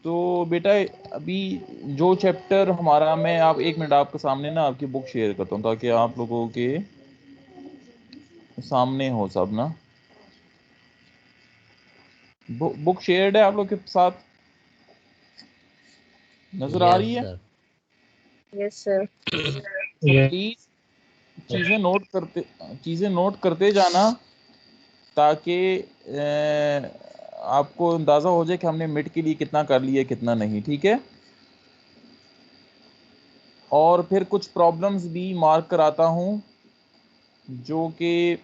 तो बेटा अभी जो चैप्टर हमारा, मैं आप एक मिनट आपके सामने ना आपकी बुक शेयर करता हूँ ताकि आप लोगों के सामने हो सब ना। बुक शेयर्ड है आप लोग के साथ, नजर आ यस रही है? सर। Yes sir. प्लीज चीजें नोट करते जाना ताकि आपको अंदाजा हो जाए कि हमने मिड के लिए कितना कर लिया कितना नहीं, ठीक है। और फिर कुछ प्रॉब्लम्स भी मार्क कराता हूँ जो कि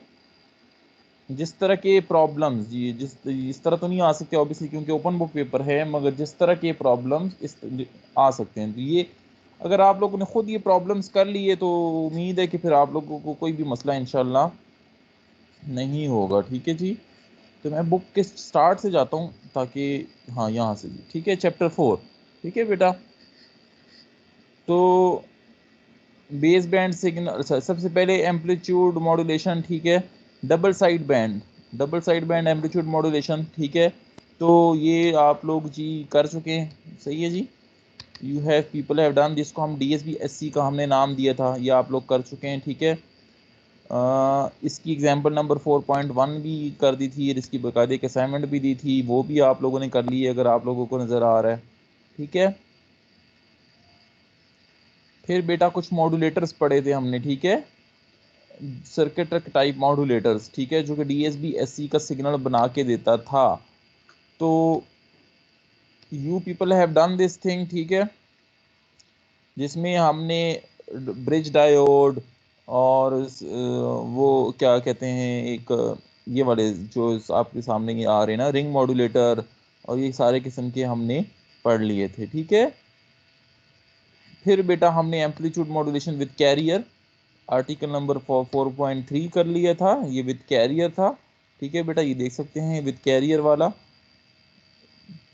जिस तरह के प्रॉब्लम्स जी इस तरह तो नहीं आ सकते ऑब्वियसली क्योंकि ओपन बुक पेपर है, मगर जिस तरह के प्रॉब्लम्स आ सकते हैं, तो ये अगर आप लोगों ने खुद ये प्रॉब्लम्स कर लिए तो उम्मीद है कि फिर आप लोगों को कोई भी मसला इंशाल्लाह नहीं होगा, ठीक है जी। तो मैं बुक के स्टार्ट से जाता हूँ ताकि, हाँ यहाँ से जी, ठीक है, चैप्टर 4, ठीक है बेटा। तो बेस बैंड सिग्नल, सबसे पहले एम्पलीट्यूड मॉड्यूलेशन, ठीक है, double side band amplitude modulation, ठीक है। तो ये आप लोग जी कर चुके हैं, सही है जी। You have people have done, जिसको हम DSB-SC का हमने नाम दिया था, ये आप लोग कर चुके हैं, ठीक है। इसकी एग्जाम्पल नंबर 4.1 भी कर दी थी और इसकी बाकायदे एक असाइनमेंट भी दी थी, वो भी आप लोगों ने कर ली है अगर आप लोगों को नज़र आ रहा है, ठीक है। फिर बेटा कुछ मॉड्यूलेटर्स पढ़े थे हमने, ठीक है, सर्किट टाइप मॉड्यूलेटर्स, ठीक है, जो कि DSB-SC का सिग्नल बना के देता था। तो you people have done this thing, ठीक है, जिसमें हमने ब्रिज डायोड और वो क्या कहते हैं एक ये वाले जो आपके सामने ये आ रहे हैं ना, रिंग मॉड्यूलेटर, और ये सारे किस्म के हमने पढ़ लिए थे, ठीक है। फिर बेटा हमने amplitude modulation with carrier article number 4.3 कर लिया था, ये विद कैरियर था, ठीक है बेटा, ये देख सकते हैं विद कैरियर वाला।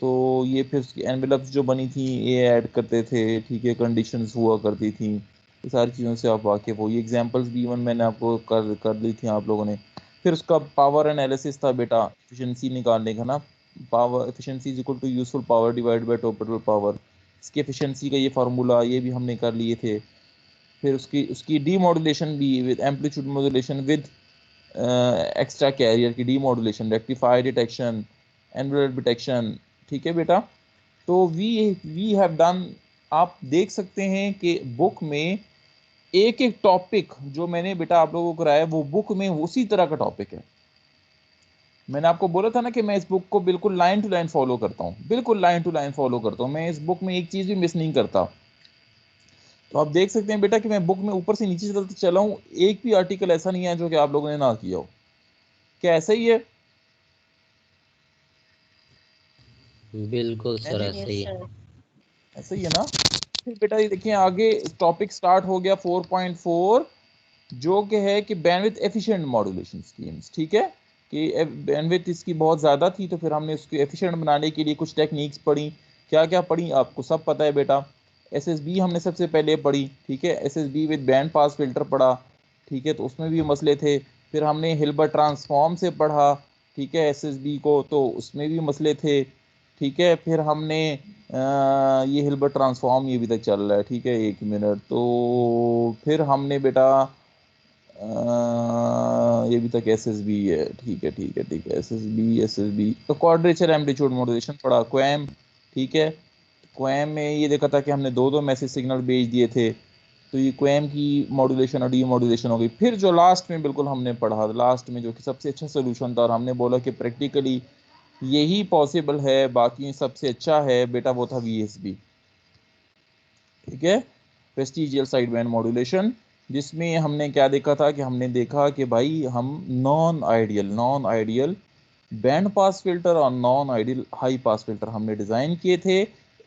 तो ये फिर उसकी एनवेलप्स जो बनी थी ये ऐड करते थे, ठीक है, कंडीशंस हुआ करती थी, ये सारी चीज़ों से आप वाकिफ हो, ये एग्जांपल्स भी इवन मैंने आपको कर दी थी आप लोगों ने। फिर उसका पावर एनालिसिस था बेटा, एफिशिएंसी निकालने का ना, power efficiency is equal to useful power divide by total power, इसकी एफिशिएंसी का ये फार्मूला ये भी हमने कर लिए थे। फिर उसकी उसकी डी मॉड्यूलेशन भी with amplitude modulation with extra carrier की demodulation, rectify detection, envelope detection, ठीक है बेटा। तो वी हैव डन, आप देख सकते हैं कि बुक में एक एक टॉपिक जो मैंने बेटा आप लोगों को कराया वो बुक में उसी तरह का टॉपिक है। मैंने आपको बोला था ना कि मैं इस बुक को बिल्कुल लाइन टू लाइन फॉलो करता हूँ, बिल्कुल लाइन टू लाइन फॉलो करता हूँ, मैं इस बुक में एक चीज़ भी मिस नहीं करता। तो आप देख सकते हैं बेटा कि मैं बुक में ऊपर से नीचे चला हूँ, एक भी आर्टिकल ऐसा नहीं है जो कि आप लोगों ने ना किया हो। क्या ऐसा ही है? बिल्कुल सर, जी ऐसा ही है। ऐसा ही है ना। फिर बेटा ये देखिए आगे टॉपिक स्टार्ट हो गया 4.4, जो कि है कि बैंडविड्थ एफिशिएंट मॉड्यूलेशन स्कीम्स, ठीक है, कि बैंडविड्थ इसकी बहुत ज़्यादा थी तो फिर हमने उसको एफिशिएंट बनाने के लिए कुछ टेक्निक्स पढ़ी। क्या क्या पढ़ी आपको सब पता है बेटा। SSB हमने सबसे पहले पढ़ी, ठीक है, SSB with band pass filter पढ़ा, ठीक है, तो उसमें भी मसले थे। फिर हमने हिल्बर्ट ट्रांसफॉर्म से पढ़ा, ठीक है, SSB को, तो उसमें भी मसले थे, ठीक है। फिर हमने ये हिल्बर्ट ट्रांसफॉर्म ये भी तक चल रहा है, ठीक है, एक मिनट। तो फिर हमने बेटा ये भी तक SSB है, ठीक है ठीक है ठीक है, SSB तो क्वाड्रेचर एम्पलीट्यूड मॉड्यूलेशन पढ़ा, क्वैम, ठीक है। क्वैम में ये देखा था कि हमने दो दो मैसेज सिग्नल भेज दिए थे, तो ये क्वैम की मॉड्यूलेशन और डी मॉड्यूलेशन हो गई। फिर जो लास्ट में बिल्कुल हमने पढ़ा, लास्ट में जो कि सबसे अच्छा सोल्यूशन था और हमने बोला कि प्रैक्टिकली यही पॉसिबल है, बाकी सबसे अच्छा है बेटा, वो था VSB, ठीक है, वेस्टिजियल साइड बैंड मॉड्यूलेशन, जिसमें हमने क्या देखा था कि हमने देखा कि भाई हम non ideal band pass filter और non ideal high pass filter हमने डिज़ाइन किए थे,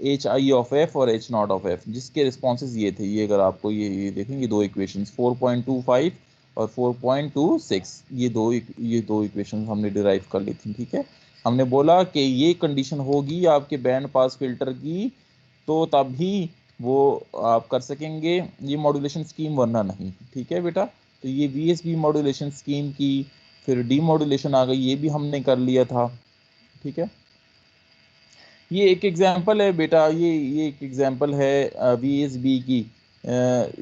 HI ऑफ एफ और H0 ऑफ एफ, जिसके रिस्पॉन्सेज ये थे, ये अगर आपको ये देखेंगे दो इक्वेशंस 4.25 और 4.26, ये दो इक्वेशंस हमने डिराइव कर ली थी, ठीक है। हमने बोला कि ये कंडीशन होगी आपके बैंड पास फिल्टर की तो तभी वो आप कर सकेंगे ये मॉड्यूलेशन स्कीम, वरना नहीं, ठीक है बेटा। तो ये VSB मॉड्यूलेशन स्कीम की, फिर डी मॉड्यूलेशन आ गई, ये भी हमने कर लिया था, ठीक है। ये एक एग्जांपल है बेटा, ये एक एग्जांपल है VSB की।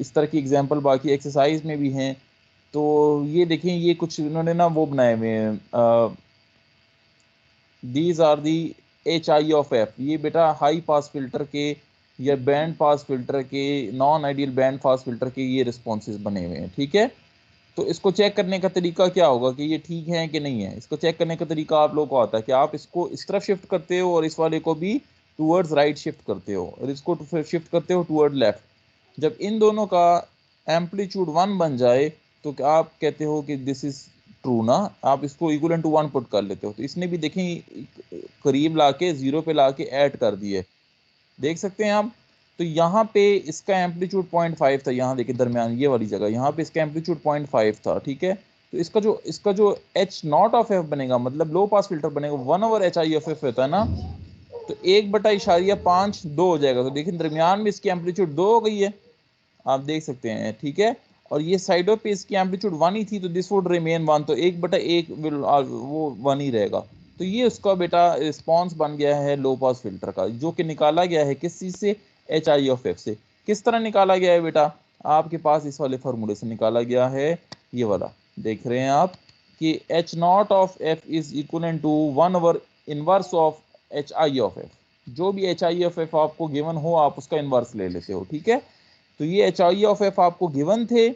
इस तरह की एग्जांपल बाकी एक्सरसाइज में भी हैं। तो ये देखें, ये कुछ इन्होंने ना वो बनाए हुए हैं, these are the HI of F। ये बेटा हाई पास फिल्टर के या बैंड पास फिल्टर के, non ideal band pass filter के ये रिस्पॉन्सेज बने हुए हैं, ठीक है। तो इसको चेक करने का तरीका क्या होगा कि ये ठीक है कि नहीं है। इसको चेक करने का तरीका आप लोगों को आता है कि आप इसको इस तरफ शिफ्ट करते हो और इस वाले को भी टूवर्ड्स राइट शिफ्ट करते हो और इसको शिफ्ट करते हो टूवर्ड लेफ्ट। जब इन दोनों का एम्पलीट्यूड 1 बन जाए तो क्या आप कहते हो कि दिस इज ट्रू ना। आप इसको इक्वल टू 1 पुट कर लेते हो। तो इसने भी देखें करीब लाके 0 पे लाके ऐड कर दिए, देख सकते हैं आप। तो यहाँ पे इसका एम्पलीट्यूड 0.5 था, यहाँ देखिए दरमियान ये वाली जगह, यहाँ पे इसका एम्पलीट्यूड 0.5 था, ठीक है। तो इसका जो H0 ऑफ F बनेगा, मतलब लो पास फिल्टर बनेगा, 1/HI ऑफ F होता है ना। तो 1/5 हो जाएगा। तो देखिए दरमियान में इसकी एम्पलीट्यूड 2 हो गई है, आप देख सकते हैं, ठीक है। और ये साइडों पे इसकी एम्पलीट्यूड 1 ही थी, तो दिस वुड रिमेन 1, तो 1/1 वो 1 ही रहेगा। तो ये उसका बेटा रिस्पॉन्स बन गया है लो पास फिल्टर का, जो कि निकाला गया है किस चीज़ से, HI ऑफ F से। किस तरह निकाला गया है बेटा, आपके पास इस वाले फार्मूले से निकाला गया है, ये वाला देख रहे हैं आप कि H0 of F is equal to inverse of HI of F। जो भी HI ऑफ F आपको गिवन हो आप उसका इनवर्स ले लेते हो, ठीक है। तो ये HI ऑफ F आपको गिवन थे,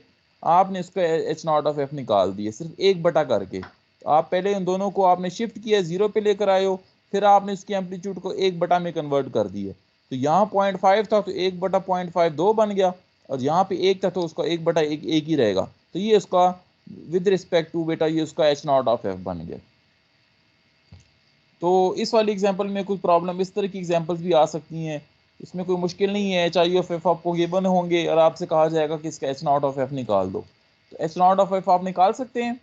आपने इसका H0 ऑफ F निकाल दिए सिर्फ 1 बटा करके। तो आप पहले इन दोनों को आपने शिफ्ट किया, 0 पे लेकर आए हो, फिर आपने इसकी एम्पलीट्यूड को 1 बटा में कन्वर्ट कर दिए। तो यहाँ 0.5 था तो 1/0.5 2 बन गया, और यहाँ पे 1 था तो उसका 1/1 1 ही रहेगा। तो ये उसका विद रिस्पेक्ट टू बेटा ये उसका H0 ऑफ F बन गया। तो इस वाली एग्जांपल में कुछ प्रॉब्लम, इस तरह की एग्जांपल्स भी आ सकती हैं, इसमें कोई मुश्किल नहीं है। HI ऑफ F आपको गिवन होंगे और आपसे कहा जाएगा कि इसका H0 ऑफ F निकाल दो, तो H0 ऑफ F आप निकाल सकते हैं।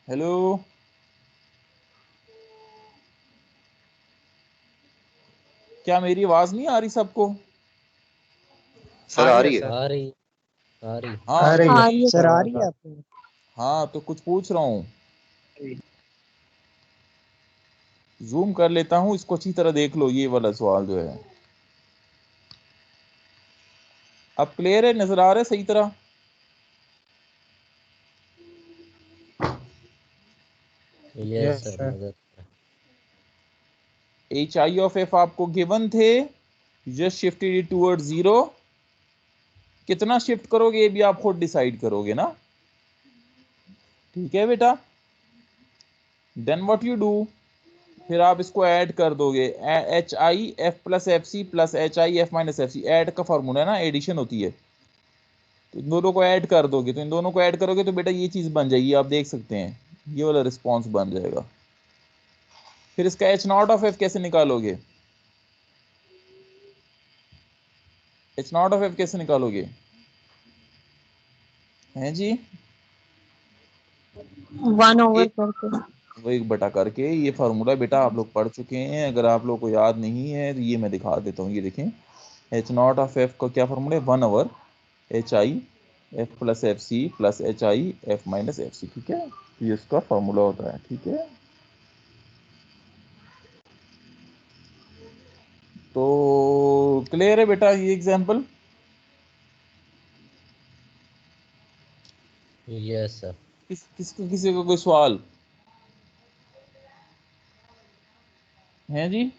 हेलो, क्या मेरी आवाज नहीं आ रही सबको? सर आ रही है। आ रही आ रही हाँ आ रही है सर आ रही है आपको? हाँ, तो कुछ पूछ रहा हूँ, जूम कर लेता हूँ इसको, अच्छी तरह देख लो ये वाला सवाल जो है। अब क्लियर है, नजर आ रहा है सही तरह? यस सर मदद HI ऑफ F आपको गिवन थे, जस्ट शिफ्टेड इट टूवर्ड 0। कितना शिफ्ट करोगे ये भी आप खुद डिसाइड करोगे ना, ठीक है बेटा। देन व्हाट यू डू, फिर आप इसको ऐड कर दोगे, HI F+FC+HI F-FC, ऐड का फॉर्मूला है ना, एडिशन होती है। तो इन दोनों को ऐड कर दोगे, तो इन दोनों को ऐड करोगे तो बेटा ये चीज़ बन जाएगी, आप देख सकते हैं ये वाला रिस्पॉन्स बन जाएगा। फिर इसका H0 ऑफ F कैसे निकालोगे, H0 ऑफ F कैसे निकालोगे, हैं जी? 1 ओवर करके। वो 1 बटा करके, ये फार्मूला बेटा आप लोग पढ़ चुके हैं, अगर आप लोग को याद नहीं है तो ये मैं दिखा देता हूँ। ये देखें, H0 ऑफ F का क्या फार्मूला है, 1/HI F+FC+HI F-FC, ठीक है। ये इसका फार्मूला होता है, ठीक है। तो क्लियर है बेटा ये एग्जांपल? यस सर किसी का कोई सवाल है जी?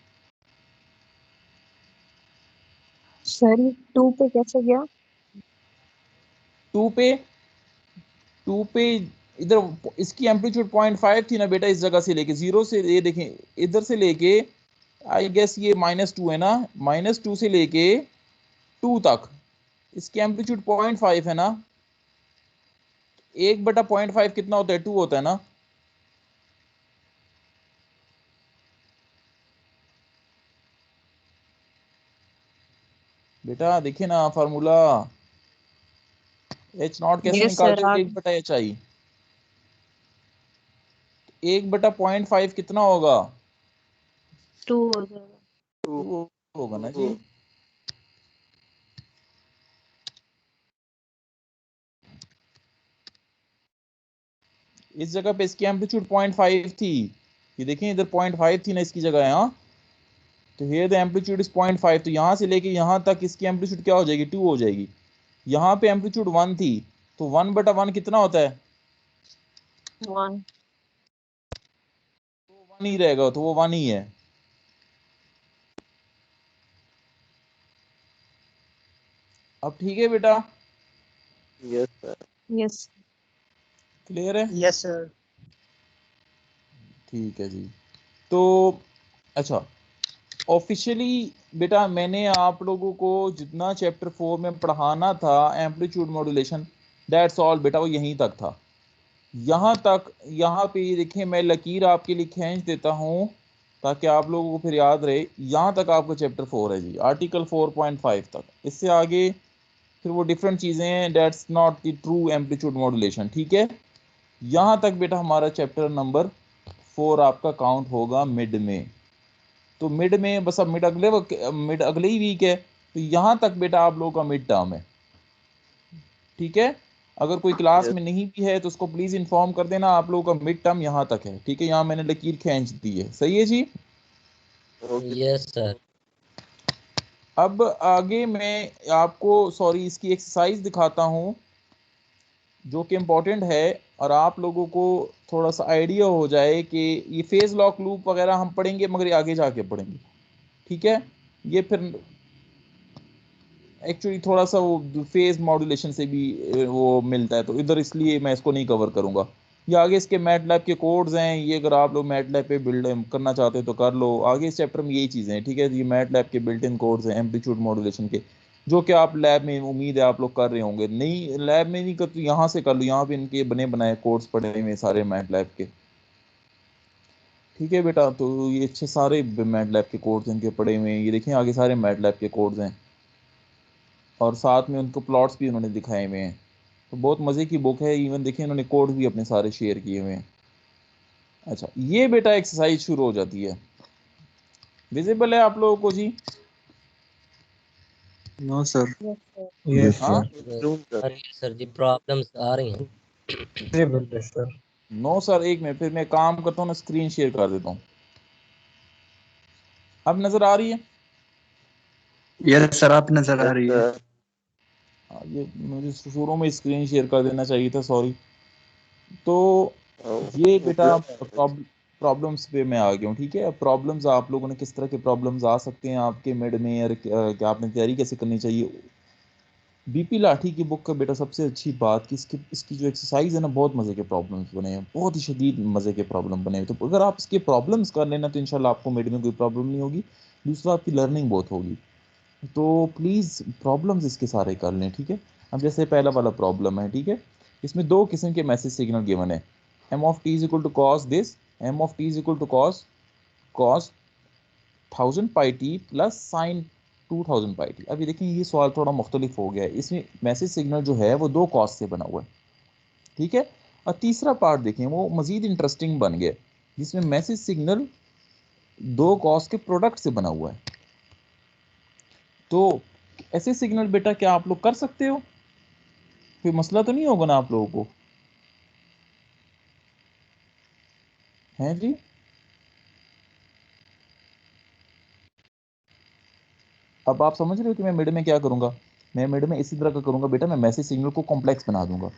सर 2 पे कैसे गया? 2 पे इधर इसकी एम्पलीट्यूड 0.5 थी ना बेटा, इस जगह से लेके 0 से, ये देखें इधर से लेके, आई गेस ये -2 है ना, -2 से लेके 2 तक इसकी एम्पलीट्यूड 0.5 है ना। 1/0.5 कितना होता है, 2 होता है ना। बेटा देखिए ना फार्मूला, H0 कैसे यस सर निकालते हो, आ 1/HI। 1/0.5 कितना होगा, 2 हो जाएगा। 2 होगा ना जी। इस जगह पे इसकी एम्पलीट्यूड 0.5 थी, ये देखें इधर 0.5 थी ना इसकी जगह यहाँ, तो here the amplitude is 0.5, तो यहाँ से लेके यहाँ तक इसकी एम्पलीट्यूड क्या हो जाएगी, 2 हो जाएगी। यहाँ पे एम्पलीट्यूड 1 थी, तो 1/1 कितना होता है, 1। तो 1 ही रहेगा, तो वो 1 ही है। अब ठीक है बेटा, यस सर। यस। क्लियर है? Yes sir. ठीक है जी। तो अच्छा, ऑफिशियली बेटा मैंने आप लोगों को जितना चैप्टर 4 में पढ़ाना था एम्पलीट्यूड मॉड्यूलेशन, दैट्स ऑल बेटा, वो यहीं तक था। यहाँ तक, यहाँ पे ये देखिए मैं लकीर आपके लिए खींच देता हूँ ताकि आप लोगों को फिर याद रहे, यहाँ तक आपका चैप्टर 4 है जी, आर्टिकल 4.5 तक। इससे आगे फिर वो डिफरेंट चीज़ें हैं, that's not the true amplitude modulation, ठीक है। यहाँ तक बेटा हमारा चैप्टर नंबर 4 आपका काउंट होगा मिड में। तो मिड में बस, अब मिड अगले ही वीक है, तो यहाँ तक बेटा आप लोगों का मिड टर्म है, ठीक है। अगर कोई क्लास में नहीं भी है तो उसको प्लीज इन्फॉर्म कर देना, आप लोगों का मिड टर्म यहाँ तक है, ठीक है। यहाँ मैंने लकीर खींच दी है, सही है जी। Yes sir. अब आगे मैं आपको सॉरी इसकी एक्सरसाइज दिखाता हूँ जो कि इम्पोर्टेंट है, और आप लोगों को थोड़ा सा आइडिया हो जाए कि ये फेज लॉक लूप वगैरह हम पढ़ेंगे मगर ये आगे जाके पढ़ेंगे, ठीक है। ये फिर एक्चुअली थोड़ा सा वो फेज मॉड्यूलेशन से भी वो मिलता है, तो इधर इसलिए मैं इसको नहीं कवर करूंगा। ये आगे इसके मैटलैब के कोड्स हैं, ये अगर आप लोग मैटलैब पे बिल्ड करना चाहते हो तो कर लो, आगे इस चैप्टर में यही चीज़ें हैं, ठीक है। ये मैटलैब के बिल्ट इन कोड्स हैं एम्पलीट्यूड मॉड्यूलेशन के, जो कि आप लैब में उम्मीद है आप लोग कर रहे होंगे। नहीं लैब में नहीं कर तो यहाँ से कर लो, यहाँ पे इनके बने बनाए कोड्स पड़े हुए सारे मैटलैब के, ठीक है बेटा। तो ये अच्छे सारे मैटलैब के कोड्स इनके पड़े हुए हैं, ये देखें आगे सारे मैटलैब के कोड्स हैं, और साथ में उनको प्लॉट्स भी उन्होंने दिखाए हुए हैं। तो बहुत मज़े की बुक है, इवन देखिए उन्होंने कोड भी अपने सारे शेयर किए हुए हैं। अच्छा, ये बेटा एक्सरसाइज शुरू हो जाती है, विजिबल है आप लोगों को जी? No sir. Yes sir. Yes हाँ सर। सर जी प्रॉब्लम्स आ रही हैं। सर। नो सर, एक मिनट, फिर मैं काम करता हूँ ना, स्क्रीन शेयर कर देता हूँ। अब नजर आ रही है? यस सर, आप नजर आ रही है। ये मुझे शुरू में स्क्रीन शेयर कर देना चाहिए था, सॉरी। तो ये बेटा प्रॉब्लम्स पे मैं आ गया हूँ, ठीक है। अब प्रॉब्लम्स आप लोगों ने किस तरह के प्रॉब्लम्स आ सकते हैं आपके मिड में, और क्या आपने तैयारी कैसे करनी चाहिए। बीपी लाठी की बुक का बेटा सबसे अच्छी बात कि इसकी जो एक्सरसाइज है ना, बहुत मज़े के प्रॉब्लम्स बने हैं, बहुत ही शदीद मज़े के प्रॉब्लम बने हैं। तो अगर आप इसके प्रॉब्लम्स कर लेना तो इंशाल्लाह आपको मिड में कोई प्रॉब्लम नहीं होगी। दूसरा, आपकी लर्निंग बहुत होगी। तो प्लीज़ प्रॉब्लम्स इसके सारे कर लें, ठीक है। अब जैसे पहला वाला प्रॉब्लम है, ठीक है, इसमें दो किस्म के मैसेज सिग्नल गिवन है, M of T is equal to cos this, M of T is equal to cos cos 1000 pi T plus sine 2000 pi T. अब ये देखें ये सवाल थोड़ा मुख्तलिफ हो गया है, इसमें मैसेज सिग्नल जो है वो दो कॉस से बना हुआ है, ठीक है। और तीसरा पार्ट देखें वो मज़ीद इंटरेस्टिंग बन गया, जिसमें मैसेज सिग्नल दो कॉस के प्रोडक्ट से बना हुआ है। तो ऐसे सिग्नल बेटा क्या आप लोग कर सकते हो, कोई मसला तो नहीं होगा ना आप लोगों को, हैं जी? अब आप समझ रहे हो कि मैं मिड में क्या करूंगा, मैं मिड में इसी तरह का करूंगा बेटा, मैं मैसेज सिग्नल को कॉम्प्लेक्स बना दूंगा।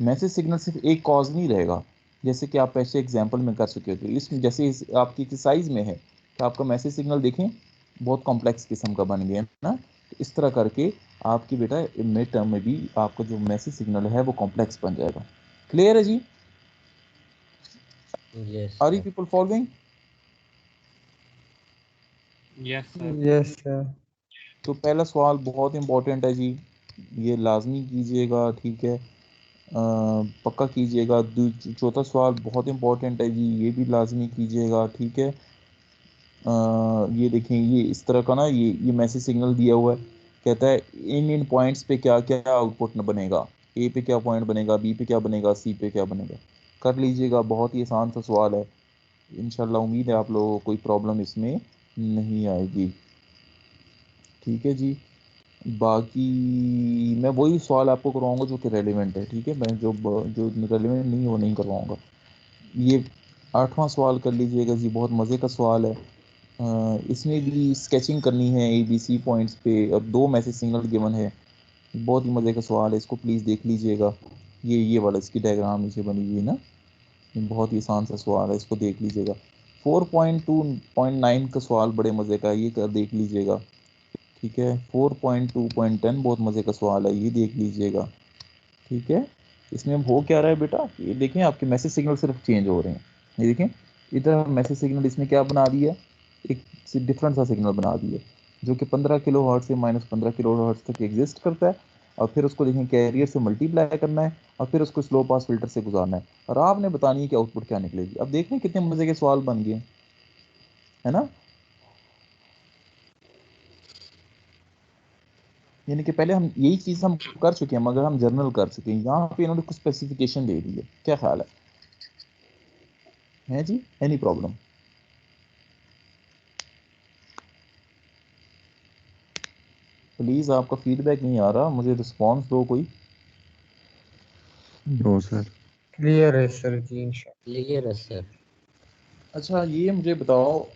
मैसेज सिग्नल सिर्फ एक कॉज नहीं रहेगा, जैसे कि आप ऐसे एग्जांपल में कर सके थे, इसमें जैसे आपकी एक्सरसाइज में है कि आपका मैसेज सिग्नल देखें बहुत कॉम्प्लेक्स किस्म का बन गया है ना, तो इस तरह करके आपकी बेटा मिड टर्म में भी आपका जो मैसेज सिग्नल है वो कॉम्प्लेक्स बन जाएगा। क्लियर है जी? Yes are you sir. People following? Yes sir. तो पहला सवाल बहुत इंपॉर्टेंट है जी, ये लाजमी कीजिएगा, ठीक है। पक्का कीजिएगा। चौथा सवाल बहुत इंपॉर्टेंट है जी, ये भी लाजमी कीजिएगा, ठीक है। ये देखें, ये इस तरह का ना, ये मैसेज सिग्नल दिया हुआ है, कहता है इन पॉइंट्स पे क्या क्या आउटपुट बनेगा, ए पे क्या पॉइंट बनेगा, बी पे क्या बनेगा, सी पे क्या बनेगा। कर लीजिएगा, बहुत ही आसान सा सवाल है, इंशाल्लाह उम्मीद है आप लोगों को कोई प्रॉब्लम इसमें नहीं आएगी, ठीक है जी। बाकी मैं वही सवाल आपको करवाऊंगा जो कि रेलिवेंट है, ठीक है। मैं जो जो रेलिवेंट नहीं है वो नहीं करवाऊंगा। ये 8वां सवाल कर लीजिएगा जी, बहुत मज़े का सवाल है। इसमें भी स्केचिंग करनी है ABC पॉइंट्स पे और 2 मैसेज सिग्नल गिवन है। बहुत ही मज़े का सवाल है, इसको प्लीज़ देख लीजिएगा। ये वाला इसकी डायग्राम नीचे बनी हुई है ना, ये बहुत ही आसान सा सवाल है, इसको देख लीजिएगा। 4.2.9 का सवाल बड़े मज़े का है, ये कर देख लीजिएगा। ठीक है, 4.2.10 बहुत मज़े का सवाल है, ये देख लीजिएगा। ठीक है, इसमें अब हो क्या रहा है बेटा, ये देखें आपके मैसेज सिग्नल सिर्फ चेंज हो रहे हैं। ये देखें, इधर मैसेज सिग्नल इसने क्या बना दिया, एक डिफरेंट सा सिग्नल बना दिया जो कि 15 किलो हर्ट्ज से -15 किलो हर्ट्ज तक एग्जिस्ट करता है, और फिर उसको देखें कैरियर से मल्टीप्लाई करना है और फिर उसको स्लो पास फिल्टर से गुजारना है, और आपने बतानी है कि आउटपुट क्या निकलेगी। अब देख रहे हैं कितने मज़े के सवाल बन गए, है ना। यानी कि पहले हम यही चीज़ हम कर चुके हैं मगर हम जर्नल कर चुके हैं, यहाँ पे इन्होंने कुछ स्पेसिफिकेशन दे दी है। क्या ख्याल है जी, एनी प्रॉब्लम? प्लीज़, आपका फीडबैक नहीं आ रहा, मुझे रिस्पॉन्स दो कोई। No sir. क्लियर है सर जी इंशाल्लाह। क्लियर है सर। अच्छा, ये मुझे बताओ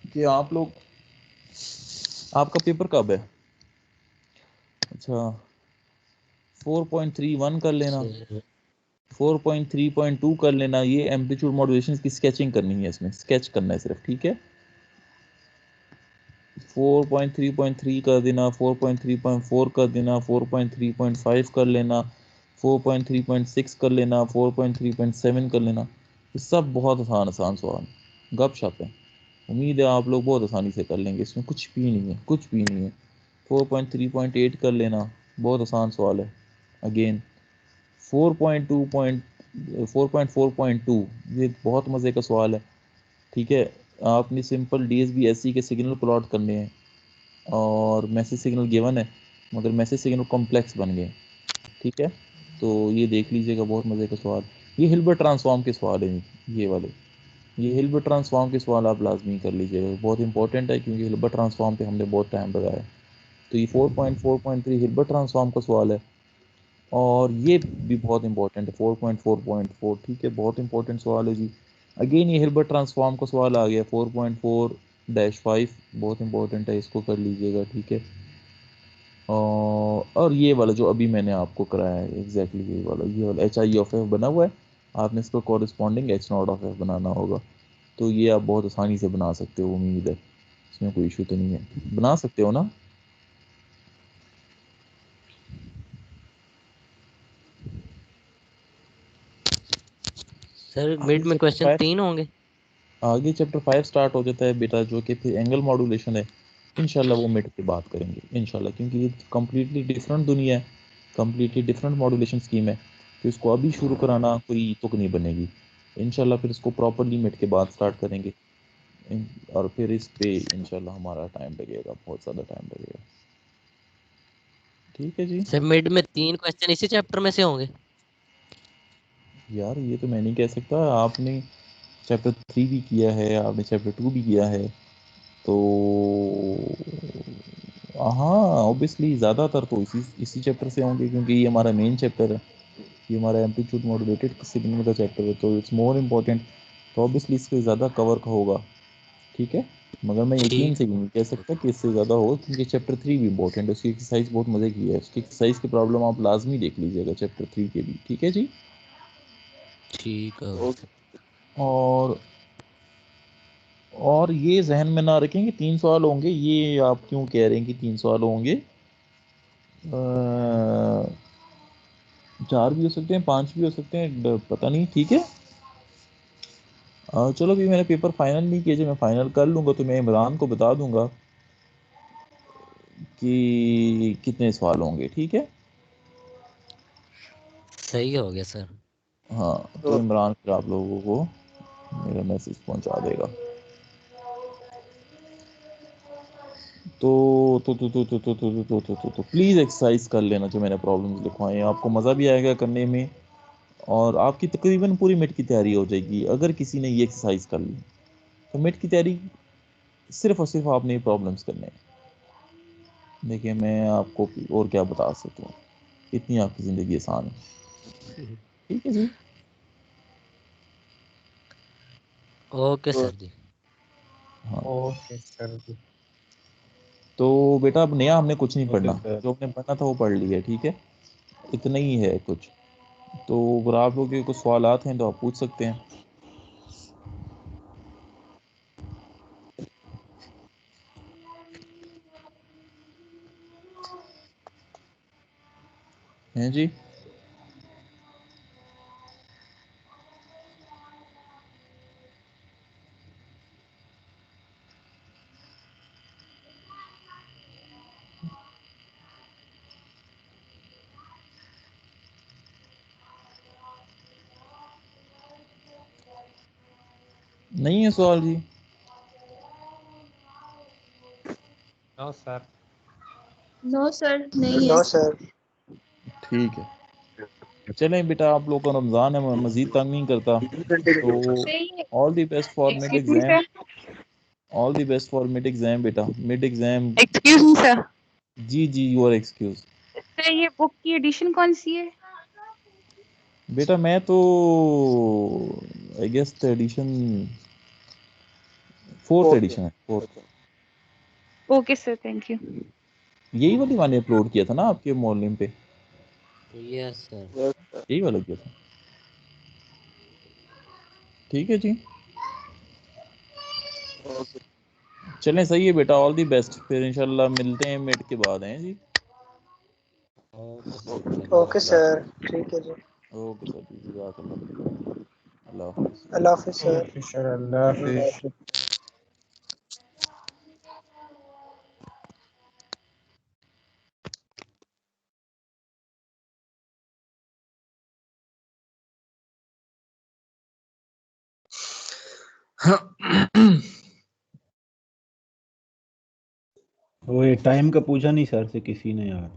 कि आप लोग, आपका पेपर कब है? अच्छा, 4.31 कर लेना, सर 4.3.2 कर लेना। ये एम्पलीट्यूड मॉड्यूलेशन की स्केचिंग करनी है, इसमें स्केच करना है सिर्फ। ठीक है, 4.3.3 कर देना, 4.3.4 कर देना, 4.3.5 कर लेना, 4.3.6 कर लेना, 4.3.7 कर लेना। ये सब बहुत आसान आसान सवाल, गप शप है। उम्मीद है आप लोग बहुत आसानी से कर लेंगे, इसमें कुछ भी नहीं है, कुछ भी नहीं है। 4.3.8 कर लेना, बहुत आसान सवाल है। अगेन 4.4.2 ये बहुत मज़े का सवाल है। ठीक है, आपने सिंपल DSB SC के सिग्नल प्लॉट करने हैं और मैसेज सिग्नल गिवन है मगर मैसेज सिग्नल कॉम्प्लेक्स बन गए। ठीक है, तो ये देख लीजिएगा, बहुत मज़े का सवाल। ये हिल्बर्ट ट्रांसफॉर्म के सवाल हैं, ये वाले, ये हिल्बर्ट ट्रांसफॉर्म के सवाल आप लाजमी कर लीजिएगा, बहुत इंपॉर्टेंट है क्योंकि हिल्बर्ट ट्रांसफॉर्म पे हमने बहुत टाइम लगाया है। तो ये 4.4.3 हिल्बर्ट ट्रांसफॉर्म का सवाल है और ये भी बहुत इंपॉर्टेंट है 4.4.4। ठीक है, बहुत इंपॉर्टेंट सवाल है जी। अगेन ये हिल्बर्ट ट्रांसफॉर्म का सवाल आ गया 4.4-5, बहुत इंपॉर्टेंट है, इसको कर लीजिएगा। ठीक है, और ये वाला जो अभी मैंने आपको कराया है एग्जैक्टली ये वाला HI(f) बना हुआ है, आपने इसको कॉरस्पॉन्डिंग H0(f) बनाना होगा। तो ये आप बहुत आसानी से बना सकते हो, उम्मीद है इसमें कोई इशू तो नहीं है, बना सकते हो ना। सर आगे मिड में चैप्टर क्वेश्चन 5 3 होंगे। आगे चैप्टर 5 स्टार्ट हो जाता है बेटा, जो कि फिर एंगल मॉड्यूलेशन है। इंशाल्लाह वो मिड की बात करेंगे इंशाल्लाह, क्योंकि ये कम्प्लीटली डिफरेंट दुनिया है, कम्प्लीटली डिफरेंट मॉड्यूलेशन स्कीम है, तो इसको अभी शुरू कराना कोई तुक नहीं बनेगी। इंशाल्लाह फिर इसको प्रॉपरली मिड के बाद स्टार्ट करेंगे और फिर इस पे इंशाल्लाह हमारा टाइम लगेगा, बहुत ज़्यादा टाइम लगेगा। ठीक है जी। सर मिड में 3 क्वेश्चन इसी चैप्टर में से होंगे। यार ये तो मैं नहीं कह सकता, आपने चैप्टर 3 भी किया है, आपने चैप्टर 2 भी किया है, तो हाँ ऑब्वियसली ज़्यादातर तो इसी इसी चैप्टर से होंगे क्योंकि ये हमारा मेन चैप्टर है, ये हमारा एम्पलीट्यूड मॉड्यूलेटेड सिग्नल का चैप्टर है, तो इट्स मोर इम्पोर्टेंट, तो ऑब्वियसली इससे ज़्यादा कवर का होगा। ठीक है, मगर मैं यकीन ठीक। से नहीं कह सकता कि इससे ज़्यादा हो क्योंकि चैप्टर 3 भी इंपॉर्टेंट है, उसकी एक्सरसाइज बहुत मज़े की है, उसकी एक्सरसाइज की प्रॉब्लम आप लाजमी देख लीजिएगा चैप्टर 3 के भी। ठीक है जी। ठीक है। और ये जहन में ना रखें कि 3 सवाल होंगे, ये आप क्यों कह रहे हैं कि 3 सवाल होंगे, 4 भी हो सकते हैं, 5 भी हो सकते हैं, पता नहीं। ठीक है, चलो अभी मैंने पेपर फाइनल नहीं किया, जब मैं फाइनल कर लूँगा तो मैं इमरान को बता दूंगा कि कितने सवाल होंगे। ठीक है, सही हो गया सर। हाँ तो इमरान फिर आप लोगों को मेरा मैसेज पहुंचा देगा। तो प्लीज़ एक्सरसाइज कर लेना जो मैंने प्रॉब्लम्स लिखवाए हैं, आपको मज़ा भी आएगा करने में और आपकी तकरीबन पूरी मिड की तैयारी हो जाएगी अगर किसी ने ये एक्सरसाइज कर ली। तो मिड की तैयारी सिर्फ और सिर्फ आपने प्रॉब्लम्स करने हैं। देखिए मैं आपको और क्या बता सकता हूँ, इतनी आपकी ज़िंदगी आसान है। ठीक है जी। ओके सर जी। हाँ ओके सर जी। तो बेटा अब नया हमने कुछ नहीं ओके पढ़ना, सर। जो हमने पढ़ना था वो पढ़ लिया, ठीक है, इतना ही है कुछ। तो अगर आप लोग के कुछ सवालात हैं तो आप पूछ सकते हैं। हैं जी? नहीं है सवाल जी? No sir. नो सर, नहीं है। ठीक है, चलें बेटा, आप लोग का रमज़ान है, मैं मज़ीद तंग नहीं करता, तो all the best for mid exam, all the best for mid exam बेटा, mid exam. Excuse me sir, जी जी, यू आर एक्सक्यूज। सर ये बुक की एडिशन कौन सी है? बेटा मैं तो I guess the edition, fourth edition है, fourth. Okay sir, thank you. यही वाली मैंने अपलोड किया था ना आपके मॉर्निंग पे, यस सर। यही वाला किया था, ठीक है जी। चलें, सही है बेटा, ऑल दी बेस्ट, फिर इंशाल्लाह मिलते हैं मिड के बाद हैं जी। Okay sir. ठीक है जी। ओके सर जी, जज़ाकल्लाह खैर। अल्लाह हाफ़िज़। अल्लाह हाफिज सर। ओके सर, अल्लाह हाफिज। वो ये टाइम का पूछा नहीं सर से किसी ने यार।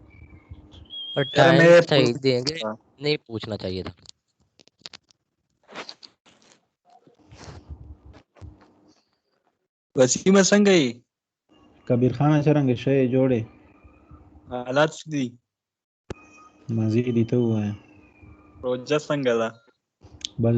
और यार टाइम मैं सही देंगे, नहीं पूछना चाहिए था। वसीम हसन गई कबीर खान अचरंगे शे जोड़े हालात सुधी मजीद ही तो हुआ है रोजा संगला बस